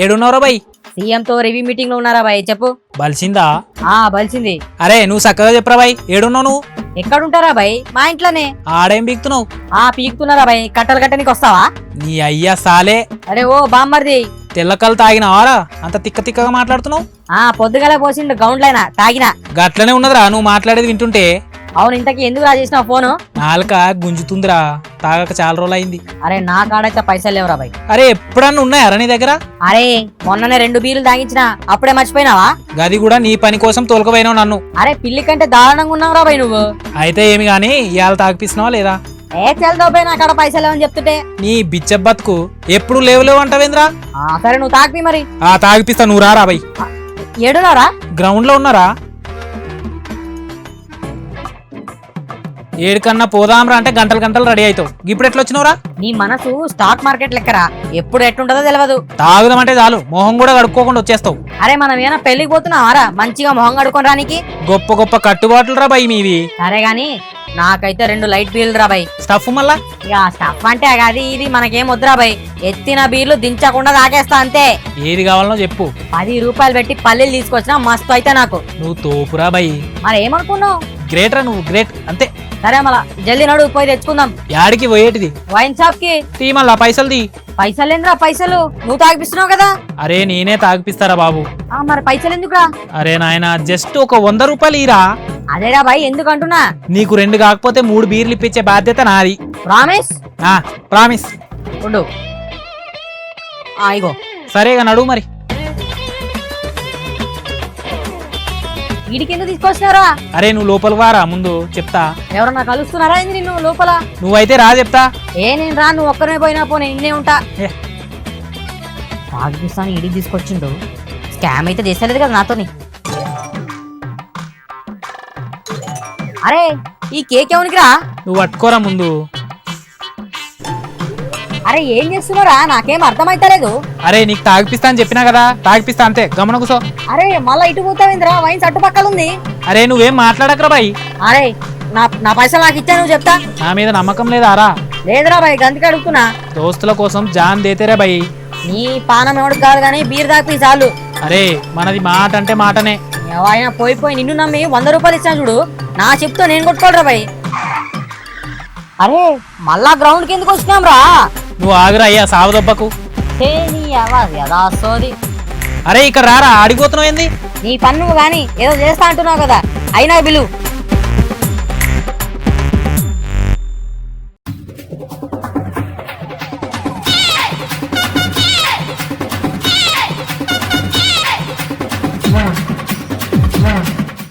ఏడున్నారా bye? CM తో review meeting లో ఉన్నారా బాయ్? చెప్పు. బలిసిందా? బలిసింది. అరే నువ్వు చక్కగా చెప్పరా బాయ్, ఏడున్నావు నువ్వు? ఎక్కడుంటారా బాయ్? మా ఇంట్లోనే. ఆడేం పీకుతున్నావు? పీకుతున్నారా బాయ్? కట్టలు కట్టనికి వస్తావా? నీ అయ్యా సాలే. అరే ఓ బామ్మర్ది, తెల్లకలు తాగినావారా? అంత తిక్క తిక్కగా మాట్లాడుతున్నావు. పొద్దుగల పోసిండు గౌండ్లైనా తాగినా. గట్లనే ఉన్నదిరా నువ్వు మాట్లాడేది వింటుంటే. అవును, ఇంతకీ ఎందుకు చేసినావు ఫోను? నాలుక గుంజుతుందిరా, తాగక చాలా రోజులు అయింది. అరే నా కాడైతే పైసలు లేవురా బాయ్. అరే ఎప్పుడన్నా ఉన్నాయారా నీ దగ్గర? అరే మొన్ననే 2 బీర్లు తాగించిన, అప్పుడే మర్చిపోయినావా? గది కూడా నీ పని కోసం తోలుకపోయినావు నన్ను. అరే పిల్లి కంటే దారుణంగా ఉన్నావురా బాయ్ నువ్వు. అయితే ఏమి గాని ఇవాళ తాగిపిస్తున్నావా లేదా? చల్దోపోయి నా కాడ పైసలు లేవని చెప్తుంటే. నీ బిచ్చ బతుకు ఎప్పుడు లేవు లేవు అంటావేంద్రా? సరే నువ్వు తాగిపి మరి. తాగిపిస్తా, నువ్వు రారా బాయ్. ఏడున్నారా? గ్రౌండ్ లో ఉన్నారా? ఏడుకన్నా పోదాంరా అంటే గంటలు గంటలు రెడీ అవుతావు. ఇప్పుడు ఎట్లా వచ్చినవరా? నీ మనసు స్టాక్ మార్కెట్ లెక్కరా, ఎప్పుడు ఎట్టుంటదో తెలియదు. తాగుదామంటే చాలు మొహం కూడా కడుక్కోకుండా వచ్చేస్తావు. అరే మనం ఏమైనా పెళ్లికి పోతున్నావారా మంచిగా మొహం కడుక్కొని రానికి? గొప్ప గొప్ప కట్టుబాట్లు రా బాయ్ మీవి. సరే గాని నాకైతే 2 లైట్ బీర్లు రా బాయ్. స్టఫ్ మళ్ళా? ఇక స్టఫ్ అంటే అది ఇది మనకేం వద్దురా బాయ్. ఎత్తిన బీర్లు దించకుండా తాగేస్తా అంతే. ఏది కావాలనో చెప్పు. 10 రూపాయలు పెట్టి పల్లీలు తీసుకొచ్చినా మస్తు అయితే నాకు. నువ్వు తోపురా బాయ్. మరి ఏమనుకున్నావు? గ్రేట్ రా నువ్వు, గ్రేట్ అంతే. సరే మళ్ళా జల్దీ నడు, పోయి తెచ్చుకుందాం. యాడికి పోయేటిది? వైన్ షాప్ కి. తీ మళ్ళా పైసలు తీ. పైసలు ఏంద్రా? పైసలు నువ్వు తాగిపిస్తున్నావు కదా. అరే నేనే తాగిపిస్తారా బాబు. మరి పైసలు ఎందుకురా? అరే నాయన జస్ట్ ఒక 100 రూపాయలు ఇరా. అదేరా బాయ్, ఎందుకు అంటున్నా? నీకు 2 కాకపోతే 3 బీర్లు ఇప్పించే బాధ్యత నాది. ప్రామిస్? ప్రామిస్. ఉండు. ఇగో. సరేగా నడువు మరి. వీడికి ఎందుకు తీసుకొచ్చినారా? అరే నువ్వు లోపలికి వారా, ముందు చెప్తా. ఎవరన్నా కలుస్తున్నారా ఏంది నిన్ను లోపల? నువ్వైతే రా చెప్తా. నేను రా, నువ్వు ఒక్కనే పోయినా పో, నేను ఇన్నే ఉంటా. పాకిస్తాన్ ఇడికి తీసుకొచ్చిండు. స్కామ్ అయితే చేసేలేదు కదా నాతోని. అరే ఈ కేక్ ఎవరికిరా? నువ్వు పట్టుకోరా ముందు. అరే ఏం చేస్తున్నారా? నాకేం అర్థమైతలేదు. అరే నీకు తాగిపిస్తా అని చెప్పినా కదా, తాగిపిస్తా అంతే, గమన కూసో. అరే మళ్ళా ఇటు పోతావేంద్రా? వైన్స్ అట్టుపక్కల ఉంది. అరే నువ్వేం మాట్లాడకరా బాయ్. అరే నా పైసలు నాకు ఇచ్చా, నువ్వు చెప్తా. నా మీద నమ్మకం లేదారా? లేదురా బాయ్, గంతకి అడుగుతున్నా. దోస్తుల కోసం జాన్ దేతేరే బాయ్. నీ పానం ఎవడు కాదు గానీ బీర్ తాపి చాలు. అరే మనది మాట అంటే మాటనే. ఎవరైనా పోయి నిన్ను నమ్మి 100 రూపాయలు ఇచ్చాను చూడు, నా చెప్తా నేను కొట్టుకోడరా బాయ్. అరే మళ్ళా గ్రౌండ్ కి ఎందుకు వచ్చినాం రా? నువ్వు ఆగురా అయ్యా, సాగు దెబ్బకు. సోది. అరే ఇక్కడ రారా, ఆడిపోతున్నావు ఏంది? నీ పన్ను గాని ఏదో చేస్తా అంటున్నావు కదా, అయినా బిలు.